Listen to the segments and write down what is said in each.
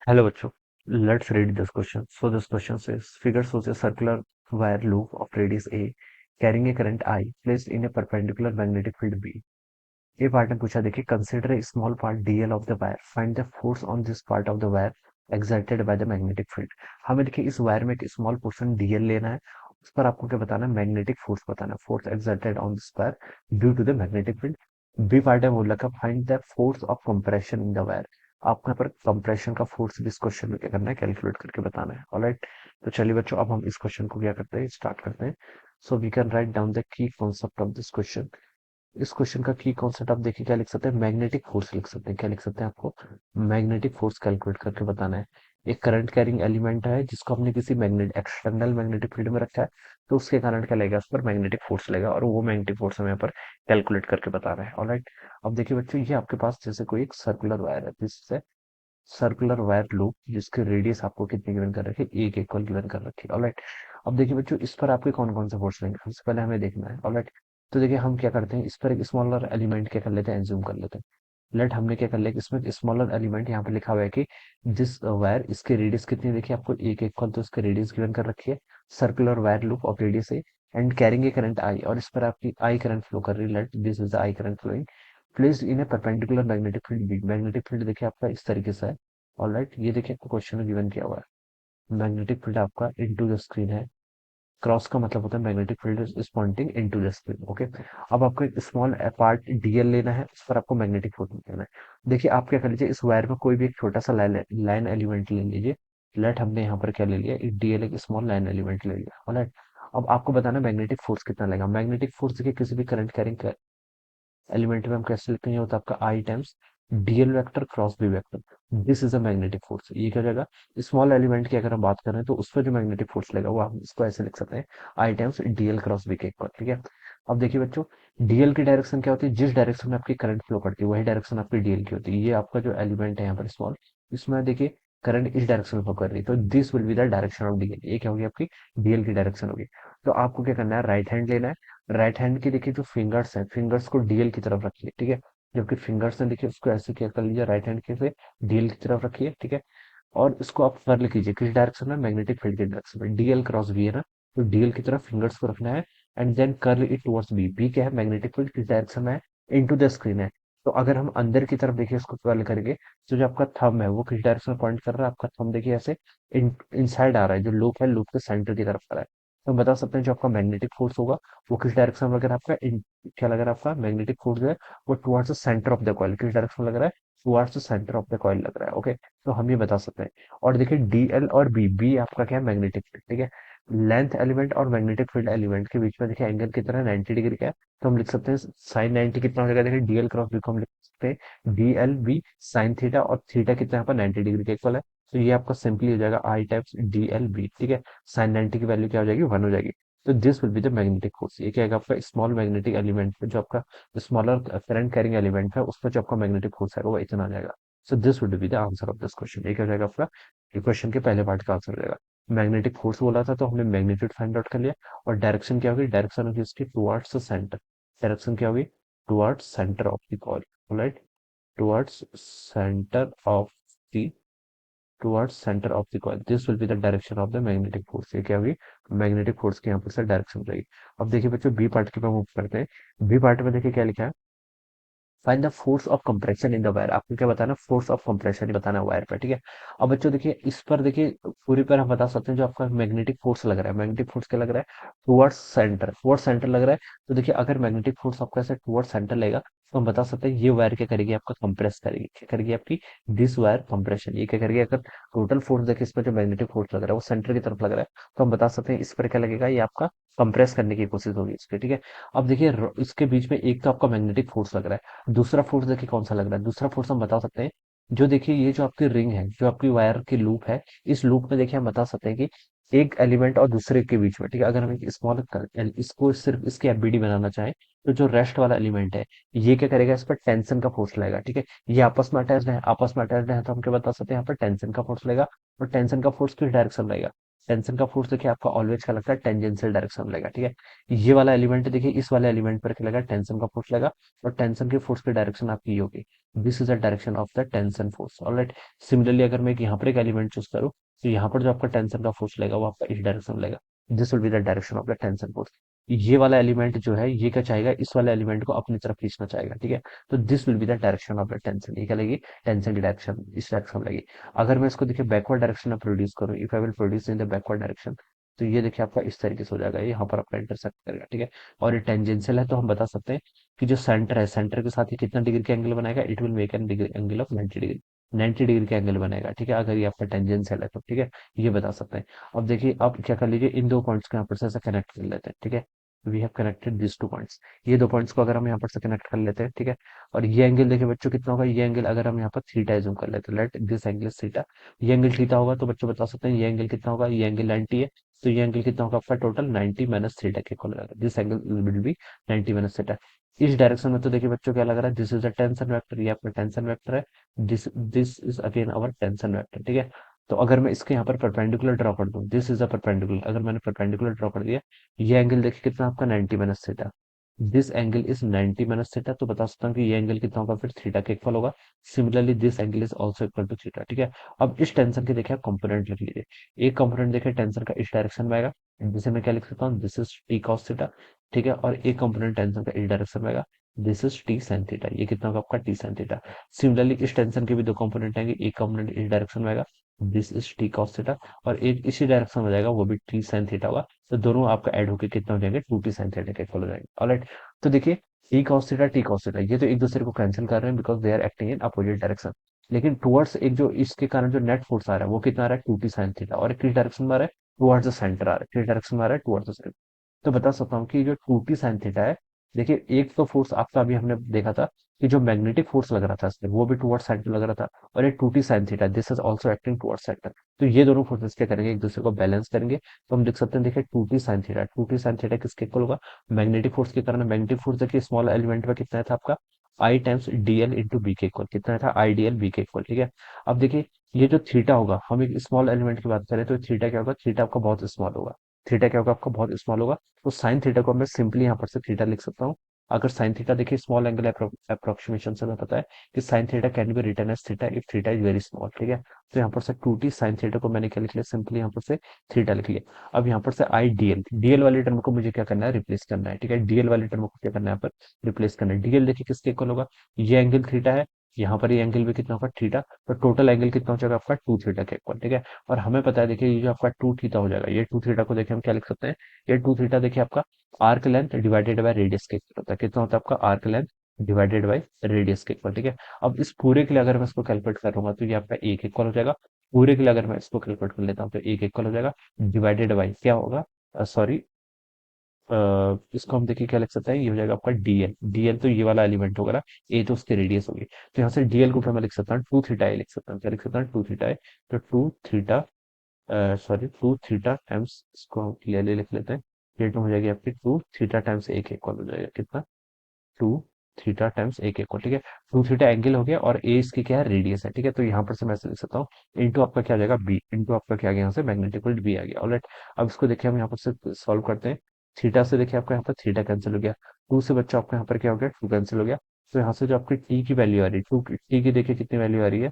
Hello बच्चों, let's read this question. So this question says, figure shows a circular wire loop of radius A carrying a current I placed in a perpendicular magnetic field B. ये part में पूछा देखिए, consider a small part dl of the wire. Find the force on this part of the wire exerted by the magnetic field. हमें देखिए इस wire में एक small portion dl लेना है, उस पर आपको क्या बताना है, मैग्नेटिक फोर्स बताना है, force exerted on this wire due to the magnetic field. B part है बोल रखा, find the force of compression in the wire. आपको यहाँ पर कंप्रेशन का फोर्स भी इस क्वेश्चन में क्या करना है, कैलकुलेट करके बताना है. ऑलराइट, तो चलिए बच्चों, अब हम इस क्वेश्चन को क्या करते हैं, स्टार्ट करते हैं. So we can write down the key concept of this question. इस क्वेश्चन का की कॉन्सेप्ट आप देखिए, क्या लिख सकते हैं, मैग्नेटिक फोर्स लिख सकते हैं. क्या लिख सकते हैं, आपको मैग्नेटिक फोर्स कैलकुलेट करके बताना है. एक करंट कैरिंग एलिमेंट है जिसको हमने किसी मैग्नेट एक्सटर्नल मैग्नेटिक फील्ड में रखा है, तो उसके कारण क्या लगेगा, उस पर मैग्नेटिक फोर्स लगेगा, और वो मैग्नेटिक फोर्स हमें यहाँ पर कैलकुलेट करके बता रहे हैं. ऑलराइट, अब देखिए बच्चों, ये आपके पास जैसे कोई एक सर्कुलर वायर है, जिससे सर्कुलर वायर लूप जिसकी रेडियस आपको कितनी गिवन कर रखी है, एक इक्वल गिवन कर रखी है. ऑलराइट, अब देखिए बच्चों, इस पर आपके कौन कौन से फोर्स लेंगे, सबसे पहले हमें देखना है. ऑलराइट, तो देखिए हम क्या करते हैं, इस पर एक स्मॉलर एलिमेंट क्या कर लेते हैं, एज्यूम कर लेते हैं. लेट हमने क्या कर लिया, इसमें स्मॉलर एलिमेंट यहाँ पे लिखा हुआ है कि दिस वायर, इसके रेडियस कितनी, देखिए आपको एक इक्वल, तो इसके रेडियस गिवन कर रखी है. Circular wire loop of radius A and carrying a current I, और इस पर आपकी आई करंट फ्लो कर रही है. Let this is the I current flowing placed in a perpendicular magnetic field B. Magnetic field देखिए आपका इस तरीके से है. ऑलराइट, ये देखिए आपको क्वेश्चन में गिवन किया हुआ है. मैग्नेटिक फील्ड आपका इनटू द स्क्रीन है. क्रॉस का मतलब होता है magnetic field is pointing into the screen. Okay, अब आपको एक स्मॉल पार्ट डीएल लेना है, उस पर आपको मैग्नेटिक फोर्स लेना है. देखिए आप क्या कर लीजिए, इस वायर में कोई भी एक छोटा सा लाइन एलिमेंट ले लीजिए. लेट हमने यहाँ पर क्या ले लिया, एक डीएल, एक स्मॉल लाइन एलिमेंट ले लिया. ऑलराइट, अब आपको बताना मैग्नेटिक फोर्स कितना लगेगा. मैग्नेटिक फोर्स देखिए किसी भी करंट कैरिंग एलिमेंट में हम कैसे लिखते हैं, ये होता है आपका I times dl vector cross B vector. This is a magnetic force. ये क्या जाएगा, स्मॉल एलिमेंट की अगर हम बात करें तो उस पर जो मैग्नेटिक फोर्स लगेगा वो हम इसको ऐसे लिख सकते हैं, आई टाइम्स डीएल क्रॉस बी के इक्वल. ठीक है, अब देखिए बच्चों, डीएल की डायरेक्शन क्या होती है, जिस डायरेक्शन में आपकी करंट फ्लो करती है वही डायरेक्शन आपकी डीएल की होती है. ये आपका जो एलिमेंट है यहाँ पर स्मॉल, इसमें देखिए करंट इस डायरेक्शन में फ्लो कर रही है, तो this will be the direction of DL. ये क्या होगी, आपकी डीएल की डायरेक्शन होगी. तो आपको क्या करना है, राइट हैंड लेना है. राइट हैंड की देखिए जो फिंगर्स हैं, फिंगर्स को डीएल की तरफ रखिए. ठीक है, जबकि फिंगर्स ने देखिए उसको ऐसे क्या कर लीजिए, राइट हैंड के से डीएल की तरफ रखिए. ठीक है, और इसको आप कर्ल कीजिए किस डायरेक्शन में, मैग्नेटिक फील्ड के डायरेक्शन में. डीएल क्रॉस बी है ना, तो डीएल की तरफ फिंगर्स को रखना है and then curl it towards B. B क्या है, मैग्नेटिक फील्ड किस डायरेक्शन में है, इनटू द स्क्रीन है. तो अगर हम अंदर की तरफ देखिए इसको कर्ल करेंगे, तो जो आपका थंब है वो किस डायरेक्शन में पॉइंट कर रहा है, आपका थंब देखिए ऐसे इनसाइड आ रहा है, जो लूप है लूप के सेंटर की तरफ आ रहा है. तो हम बता सकते हैं जो आपका मैग्नेटिक फोर्स होगा वो किस डायरेक्शन में लग रहा है, आपका क्या लग रहा है, आपका मैग्नेटिक फोर्स जो है वो towards the centre of the coil. किस डायरेक्शन में लग रहा है, towards the centre of the coil लग रहा है. ओके, तो हम ये बता सकते हैं. और देखिए डीएल और बी, बी आपका क्या है, मैग्नेटिक फील्ड. ठीक है, लेंथ एलिमेंट और मैग्नेटिक फील्ड एलिमेंट के बीच में देखिए एंगल कितना है, 90 डिग्री का है. तो हम लिख सकते हैं साइन 90 कितना हो जाएगा, देखिए डीएल क्रॉस बी को हम लिख सकते हैं डीएल बी साइन थीटा, और थीटा कितना यहाँ पर 90 डिग्री का इक्वल है. तो ये आपका सिंपली हो जाएगा आई टाइप्स डीएल बी. ठीक है, साइन 90 की वैल्यू क्या हो जाएगी, 1 हो जाएगी. तो this will be the magnetic force. ये क्या है, आपका स्मॉल मैग्नेटिक एलिमेंट पे जो आपका स्मॉलर करंट कैरिंग एलिमेंट है उस पर जो आपका मैग्नेटिक फोर्स है वो इतना आ जाएगा. So this would be the answer of this question. ये क्या हो जाएगा आपका, ये क्वेश्चन के पहले पार्ट का आंसर हो जाएगा. मैग्नेटिक फोर्स बोला था तो हमने मैग्नीट्यूड फाइंड आउट कर लिया. और डायरेक्शन क्या होगी, डायरेक्शन होगी इसकी टुवर्ड्स द सेंटर. डायरेक्शन क्या होगी, towards centre of the coil. Right, towards centre of the towards centre of the coil. This will be the direction of the magnetic force. ये क्या होगी, मैग्नेटिक फोर्स की यहाँ पर से डायरेक्शन रहेगी. अब देखिए बच्चों, बी पार्ट की मूव करते हैं. बी पार्ट में देखिए क्या लिखा है, find the force of compression in the wire. आपको क्या बताना, फोर्स ऑफ कंप्रेशन बताना वायर पर. ठीक है, अब बच्चों देखिए इस पर देखिए पूरी पर हम बता सकते हैं जो आपका मैग्नेटिक फोर्स लग रहा है, मैग्नेटिक फोर्स क्या लग रहा है, टुवर्ड्स सेंटर लग रहा है. तो देखिए अगर मैग्नेटिक फोर्स आपका ऐसे टुवर्ड्स सेंटर लेगा, तो हम बता सकते हैं ये वायर क्या करेगी, आपका कंप्रेस करेगी. क्या करेगी आपकी, दिस वायर कंप्रेशन. ये क्या करेगी, अगर टोटल फोर्स देखिए इस पर जो मैग्नेटिक फोर्स लग रहा है वो सेंटर की तरफ लग रहा है, तो हम बता सकते हैं इस पर क्या लगेगा, ये आपका कंप्रेस करने की कोशिश होगी इस पर. ठीक है, अब देखिए इसके बीच में एक तो आपका मैग्नेटिक फोर्स लग रहा है, दूसरा फोर्स देखिए कौन सा लग रहा है. दूसरा फोर्स हम बता सकते हैं, जो देखिए ये जो आपकी रिंग है, जो आपकी वायर की लूप है, इस लूप में देखिए हम बता सकते हैं कि एक एलिमेंट और दूसरे के बीच में, ठीक है, अगर हम एक स्मॉल इसको सिर्फ इसकी एफबीडी बनाना चाहें, तो जो रेस्ट वाला एलिमेंट है ये क्या करेगा, इस पर टेंशन का फोर्स लगेगा. ठीक है, ये आपस में अटैच्ड है, आपस में अटैच्ड है, तो हम क्या बता सकते हैं, यहाँ पर टेंशन का फोर्स लगेगा. और टेंशन का फोर्स किस डायरेक्शन रहेगा, टेंशन का फोर्स देखिए आपका ऑलवेज क्या लगता है, टेंजेंशियल डायरेक्शन में लगेगा, ठीक है। ये वाला एलिमेंट देखिए, इस वाले एलिमेंट पर क्या लगा, टेंशन का फोर्स लगा, और टेंशन के फोर्स की डायरेक्शन आपकी ये होगी, this is the direction of the tension force, alright. Similarly अगर मैं यहाँ पर एक एलिमेंट चूज करूँ, तो यहाँ पर जो आपका टेंशन का फोर्स लगेगा वो आपका इस डायरेक्शन में लगेगा, this will be the direction of the tension force. ये वाला एलिमेंट जो है ये क्या चाहेगा, इस वाले एलिमेंट को अपनी तरफ खींचना चाहेगा, ठीक है। तो this will be the direction of the tension, ये क्या लगेगी, टेंशन की डायरेक्शन इस डायरेक्शन में लगेगी। अगर मैं इसको देखिए बैकवर्ड डायरेक्शन में प्रोड्यूस करूँ, if I will produce in the backward direction, तो ये देखिए आपका इस तरीके से हो जाएगा, ये यहाँ पर आपका इंटरसेक्ट करेगा, ठीक है। और ये टेंजेंशियल है, तो हम बता सकते हैं कि जो सेंटर है, सेंटर के साथ ये कितना डिग्री का एंगल बनाएगा, it will make an degree angle of 90 degree, 90 degree का एंगल बनेगा, ठीक है। अगर ये आपका टेंजेंशियल है तो, ठीक है, ये बता सकते हैं। अब देखिए अब क्या कर लीजिए, इन दो पॉइंट्स को यहाँ पर से ऐसे कनेक्ट कर लेते हैं, ठीक है। We have connected this two points, ये दो पॉइंट्स को अगर हम यहाँ पर से कनेक्ट कर लेते हैं, ठीक है। और ये एंगल देखिए बच्चों कितना होगा, ये एंगल अगर हम यहाँ पर थीटा एज्यूम कर लेते हैं, लेट दिस एंगल थीटा, ये एंगल थीटा होगा, तो बच्चों बता सकते हैं ये एंगल कितना होगा, ये एंगल 90 है, तो ये एंगल कितना होगा आपका टोटल 90 माइनस थीटा के इक्वल रहेगा, this angle will be 90 minus theta. इस डायरेक्शन में तो देखिए बच्चों क्या लग रहा है, this is a tension vector, ये आपका टेंशन वेक्टर है, this this is again our tension vector, ठीक है। तो अगर मैं इसके यहाँ पर परपेंडिकुलर ड्रॉ कर दूं, दिस इज अ परपेंडिकुलर, अगर मैंने परपेंडिकुलर ड्रॉ कर दिया, ये एंगल देखिए कितना आपका 90 minus theta, this angle is 90 minus theta, तो बता सकता हूँ कि ये एंगल कितना होगा, फिर थीटा के इक्वल होगा। Similarly this angle is also equal to theta, ठीक है। अब इस टेंशन के देखिए आप कंपोनेंट लिख लीजिए, एक कंपोनेंट देखिए टेंशन का इस डायरेक्शन में आएगा, जिसे मैं क्या लिख सकता हूँ, this is T cos theta, ठीक है। और एक कंपोनेंट टेंशन का इस डायरेक्शन में आएगा, this is T sine theta, ये कितना होगा आपका टी साइन थीटा। सिमिलरली इस टेंशन के भी दो कंपोनेंट आएंगे, एक कंपोनेंट इस डायरेक्शन में आएगा, this is T cos theta, और एक इसी डायरेक्शन में जाएगा, वो भी टी साइन थीटा होगा। तो दोनों आपका ऐड होकर कितना हो जाएंगे, टू टी साइन थीटा के इक्वल हो जाएंगे, ऑलराइट। तो देखिए टी कॉस थीटा ये तो एक दूसरे को कैंसिल कर रहे हैं, because they are acting in opposite direction. लेकिन टुवर्ड्स एक जो इसके कारण जो नेट फोर्स आ रहा है वो कितना आ रहा है, टू टी साइन थीटा, और किस डायरेक्शन में आ रहा है, टुवर्ड्स द सेंटर आ रहा है, किस डायरेक्शन में आ रहा है, टुवर्ड्स द सेंटर। तो बता सकता हूँ कि जो टू टी साइन थीटा है, देखिए एक तो फोर्स आपका अभी हमने देखा था कि जो मैग्नेटिक फोर्स लग रहा था इसमें, वो भी टुवर्ड्स सेंटर लग रहा था, और ये two T sine theta, this is also acting towards centre. तो ये दोनों फोर्सेस क्या करेंगे, एक दूसरे को बैलेंस करेंगे। तो हम देख सकते हैं, देखिए टू टी साइन थीटा किसके इक्वल होगा, मैग्नेटिक फोर्स के कारण। मैग्नेटिक फोर्स देखिए स्मॉल एलिमेंट में कितना था आपका, I times D L into B के इक्वल, कितना था, आई डी एल बी के इक्वल, ठीक है। अब देखिए ये जो थीटा होगा, हम एक स्मॉल एलिमेंट की बात करें तो थीटा क्या होगा, थीटा आपका बहुत स्मॉल होगा, थीटा क्या होगा आपका बहुत स्मॉल होगा। तो साइन थीटा को मैं सिंपली यहाँ पर से थीटा लिख सकता हूँ। अगर साइन थीटा देखिए स्मॉल एंगल अप्रोक्सीमेशन से हमें पता है कि sine theta can be written as theta if theta is very small, ठीक है। तो यहाँ पर से टू टी साइन थीटा को मैंने क्या लिख लिया, सिंपली यहाँ पर से थीटा लिख लिया। अब यहाँ पर से आई डीएल, डीएल वाली टर्म को मुझे क्या करना है, रिप्लेस करना है, ठीक है। डीएल वाली टर्म को क्या करना है यहाँ पर, रिप्लेस करना है। डीएल देखिए किसके इक्वल होगा, ये एंगल थीटा है, यहाँ पर ये एंगल भी कितना होगा, थीटा। तो टोटल एंगल कितना हो जाएगा आपका, टू थीटा के इक्वल, ठीक है। और हमें पता है देखिए ये जो आपका टू थीटा हो जाएगा, ये टू थीटा को देखिए हम क्या लिख सकते हैं, ये टू थीटा देखिए आपका arc length divided by radius के इक्वल होता है, कितना होता है आपका, arc length divided by radius के इक्वल, ठीक है। अब इस पूरे के लिए अगर मैं इसको कैलकुलेट करूंगा तो ये आपका एक इक्वल हो जाएगा, पूरे के लिए अगर मैं इसको कैलकुलेट कर लेता हूँ तो एक इक्वल हो जाएगा, डिवाइडेड बाय क्या होगा, सॉरी, इसको हम देखिए क्या लिख सकते हैं, ये हो जाएगा आपका डीएल, डीएल तो ये वाला एलिमेंट होगा ना, ए तो उसकी रेडियस होगी। तो यहाँ से डीएल को फिर मैं लिख सकता हूँ टू थीटा ए लिख सकता हूँ, क्या लिख सकता हूँ, टू थीटा ए। तो two theta, sorry two theta times, इसको हम क्लियरली लिख लेते हैं, ये टू हो जाएगी आपकी टू थीटा टाइम्स ए के इक्वल हो जाएगा, कितना, टू थीटा टाइम्स ए के इक्वल, ठीक है। टू थीटा एंगल हो गया, और ए इसकी क्या है, रेडियस है, ठीक है। तो यहाँ पर से मैं ऐसे लिख सकता हूँ, इंटू आपका क्या आ जाएगा, बी, इंटू आपका क्या आ गया यहाँ से, मैग्नेटिक फील्ड बी आ गया, ऑलराइट। अब इसको देखिए हम यहाँ पर से सॉल्व करते हैं। थीटा से देखिए आपका यहाँ पर थीटा कैंसिल हो गया, टू से बच्चा आपका यहाँ पर क्या हो गया, टू कैंसिल हो गया। तो यहाँ से जो आपकी टी की वैल्यू आ रही है, टू टी की देखिए कितनी वैल्यू आ रही है,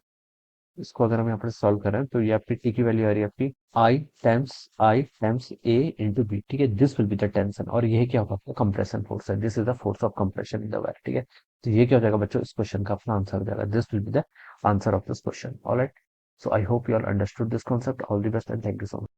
इसको अगर हम यहाँ पर सॉल्व करें तो ये आपकी टी की वैल्यू आ रही है आपकी आई टाइम्स ए इंटू बी, ठीक है। This will be the tension, और ये क्या होगा आपका कंप्रेशन फोर्स है, this is the force of compression in the wire, ठीक है। तो ये क्या हो जाएगा बच्चों, इस क्वेश्चन का अपना आंसर हो जाएगा, this will be the answer of this question, alright. So I hope you all understood this concept, all the best and thank you so much.